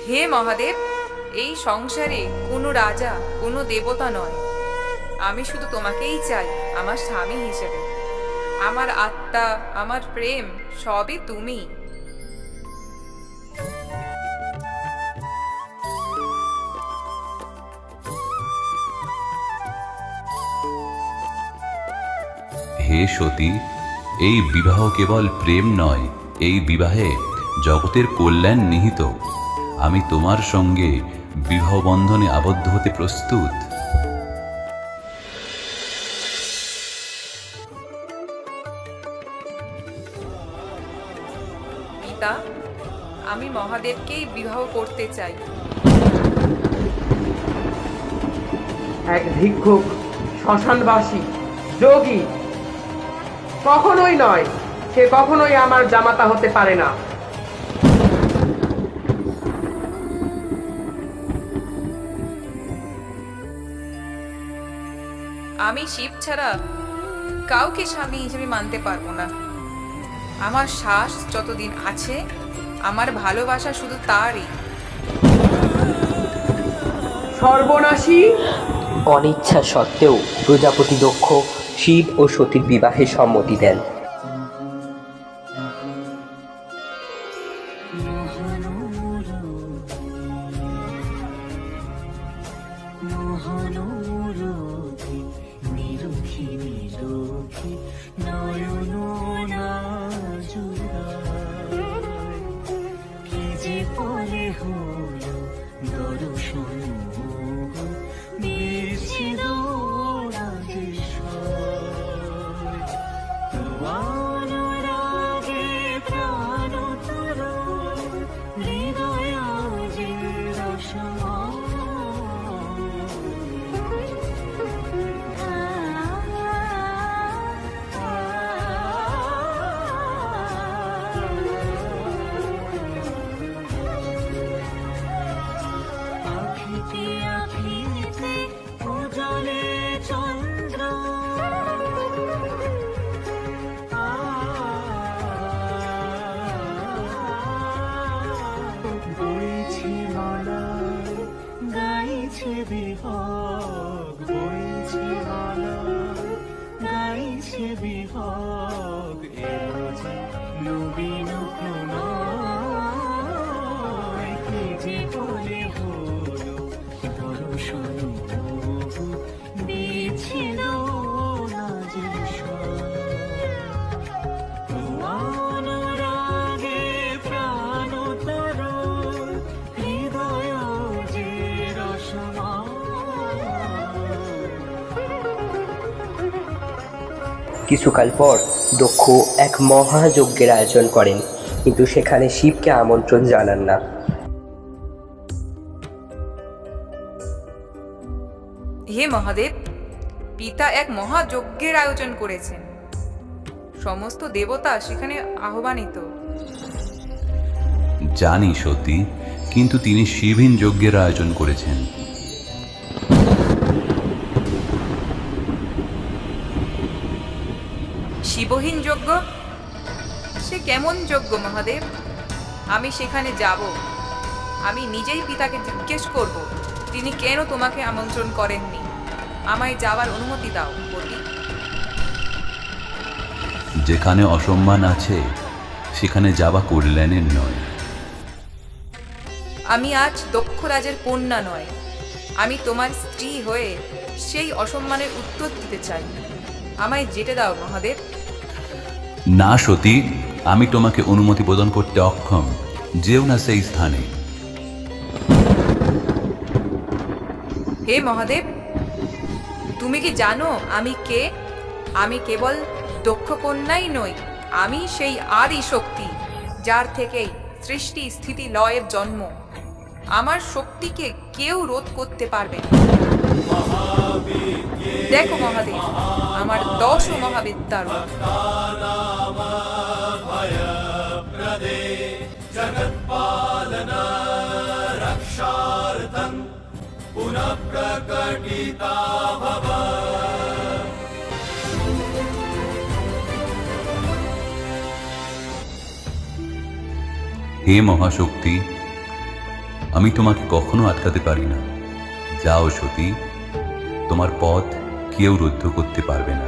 হে মহাদেব, এই সংসারে কোনো রাজা কোনো দেবতা নয়, আমি শুধু তোমাকেই চাই আমার স্বামী হিসেবে। আমার আত্মা, আমার প্রেম সবই তুমি। হে সতী, এই বিবাহ কেবল প্রেম নয়, এই বিবাহে জগতের কল্যাণ নিহিত। আমি তোমার সঙ্গে বিবাহ বন্ধনে আবদ্ধ হতে প্রস্তুত। পিতা, আমি মহাদেবকেই বিবাহ করতে চাই। এক ভিক্ষুক, শ্মশানবাসী, যোগী কখনোই নয়, সে কখনোই আমার জামাতা হতে পারে না। আমি শিব ছাড়া কাউকে স্বামী হিসেবে মানতে পারবো না। আমার শ্বাস যতদিন আছে, আমার ভালোবাসা শুধু তারই। সর্বনাশী! অনিচ্ছা সত্ত্বেও প্রজাপতি দক্ষ শিব ও সতীর বিবাহে সম্মতি দেন। কিছুকাল পর দক্ষ এক মহাযজ্ঞের আয়োজন করেন, কিন্তু সেখানে শিবকে আমন্ত্রণ জানান না। হে মহাদেব, পিতা এক মহাযজ্ঞের আয়োজন করেছেন। সমস্ত দেবতা সেখানে আহ্বানিত। জানি সতী, কিন্তু তিনি শিবহীন যজ্ঞের আয়োজন করেছেন। শিবহীন যজ্ঞ? সে কেমন যজ্ঞ মহাদেব? আমি সেখানে যাব। আমি নিজেই পিতাকে জিজ্ঞেস করব তিনি কেন তোমাকে আমন্ত্রণ করেননি। আমায় যাওয়ার অনুমতি দাও পতি। যেখানে অসম্মান আছে সেখানে যাওয়া কল্যাণের নয়। আমি আজ দক্ষ রাজের কন্যা নয়, আমি তোমার স্ত্রী হয়ে সেই অসম্মানের উত্তর দিতে চাই। আমায় যেতে দাও মহাদেব। না সতী, আমি তোমাকে অনুমতি প্রদান করতে অক্ষম। যেও না সেই স্থানে। হে মহাদেব, তুমি কি জানো আমি কে? আমি কেবল দক্ষ কন্যাই নই, আমি সেই আদি শক্তি যার থেকেই সৃষ্টি স্থিতি লয়ের জন্ম। আমার শক্তিকে কেউ রোধ করতে পারবে না। দেখো মহাদেব, আমার 10 মহাবিদ্যার হে মহাশক্তি, আমি তোমাকে কখনো আটকাতে পারি না। যাও সতী, তোমার পথ কেউ রুদ্ধ করতে পারবে না।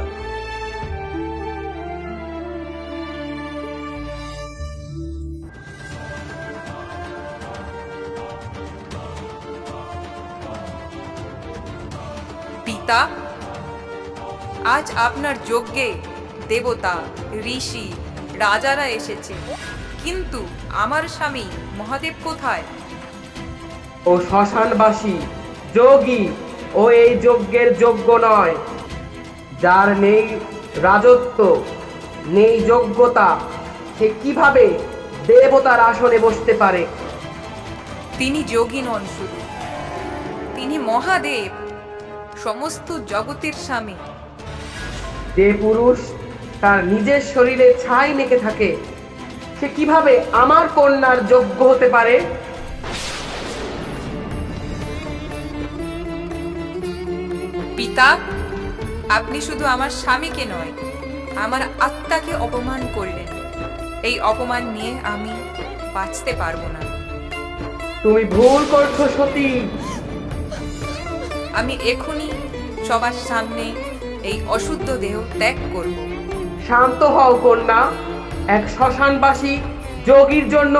পিতা, আজ আপনার যজ্ঞে দেবতা, ঋষি, রাজারা এসেছে, কিন্তু আমার স্বামী মহাদেব কোথায়? ও শ্মশানবাসী যোগী, ও এই যজ্ঞের যোগ্য নয়। যার নেই রাজত্ব, নেই যোগ্যতা, সে কিভাবে দেবতার আসনে বসতে পারে? তিনি যোগী নন শুধু, তিনি মহাদেব, সমস্ত জগতের স্বামী। যে পুরুষ তার নিজের শরীরে ছাই মেখে থাকে, সে কিভাবে আমার কন্যার যোগ্য হতে পারে? পিতা, আপনি শুধু আমার স্বামীকে নয়, আমার আত্মাকে অপমান করলেন। এই অপমান নিয়ে আমি বাঁচতে পারবো না। তুমি ভুল করছো সতী। আমি এখনই সবার সামনে এই অশুদ্ধ দেহ ত্যাগ করব। শান্ত হও কন্যা। এক শ্মশানবাসী যোগীর জন্য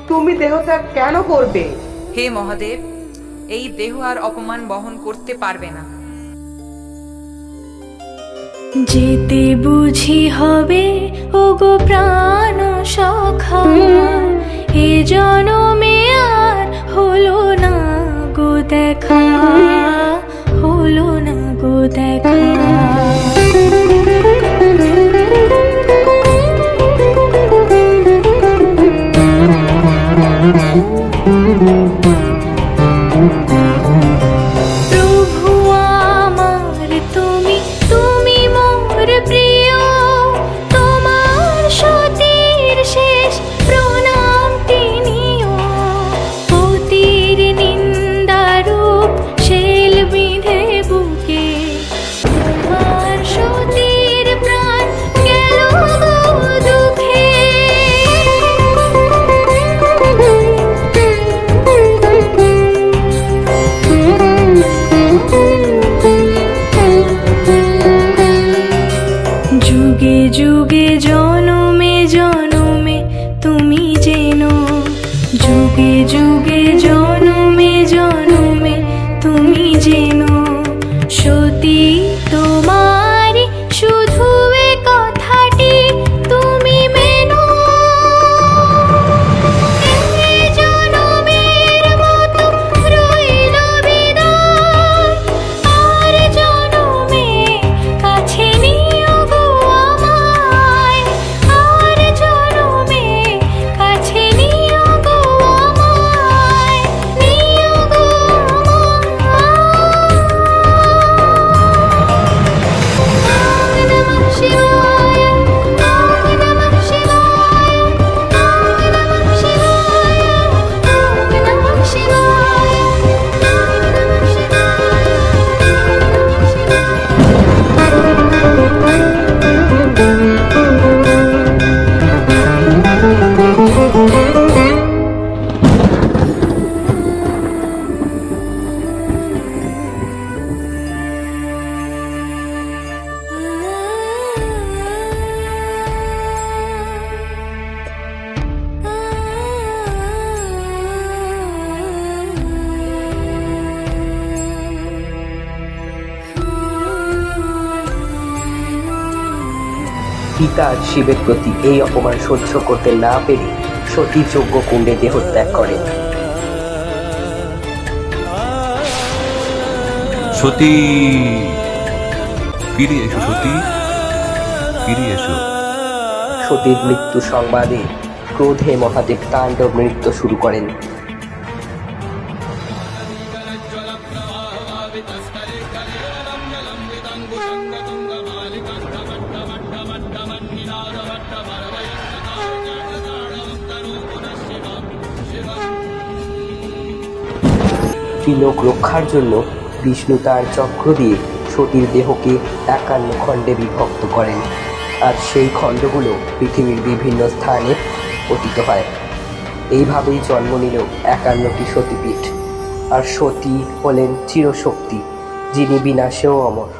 তুমি দেহত্যাগ কেন করবে? হে মহাদেব, এই দেহ আর অপমান বহন করতে পারবে না। যেতে বুঝি হবে ওগো প্রাণ সখা, এ জনমে আর হলো না গো দেখা, হলো না গো দেখা। প্রভু আমার তুমি, তুমি মোর প্রিয়, তোমার সতীর শেষ প্রণাম তিনিও। পতির নিন্দারূপ শেল বিঁধে বুকে, তোমার সতীর প্রাণ গেল গো দুঃখে। যুগে যুগে জনমে জনমে তুমি যেন, যুগে যুগে জনমে জনমে তুমি যেন সতী তোমারি শুধু এ কথাটি তুমি মেনো। এ জনমের মতো রইল বিদায়, আর জনমে কাছে নিও গো আমায়, আর জনমে কাছে নিও গো আমায়, নিও গো আমায়। নমঃ শিবায়, নমঃ শিবায়, নমঃ শিবায়, নমঃ শিবায়, নমঃ পিতা শিবের প্রতি এই অপমান সহ্য করতে না পেরে সতী যজ্ঞ কুণ্ডে দেহত্যাগ করেন। সতী, ফিরে এসো সতী, ফিরে এসো। সতীর মৃত্যু সংবাদে ক্রোধে মহাদেব তাণ্ডব নৃত্য শুরু করেন। ত্রিলোক রক্ষার জন্য বিষ্ণু তার চক্র দিয়ে সতীর দেহকে 51 খণ্ডে বিভক্ত করেন, আর সেই খণ্ডগুলো পৃথিবীর বিভিন্ন স্থানে পতিত হয়। এইভাবেই জন্ম নিল 51টি সতীপীঠ। আর সতী হলেন চিরশক্তি, যিনি বিনাশেও অমর।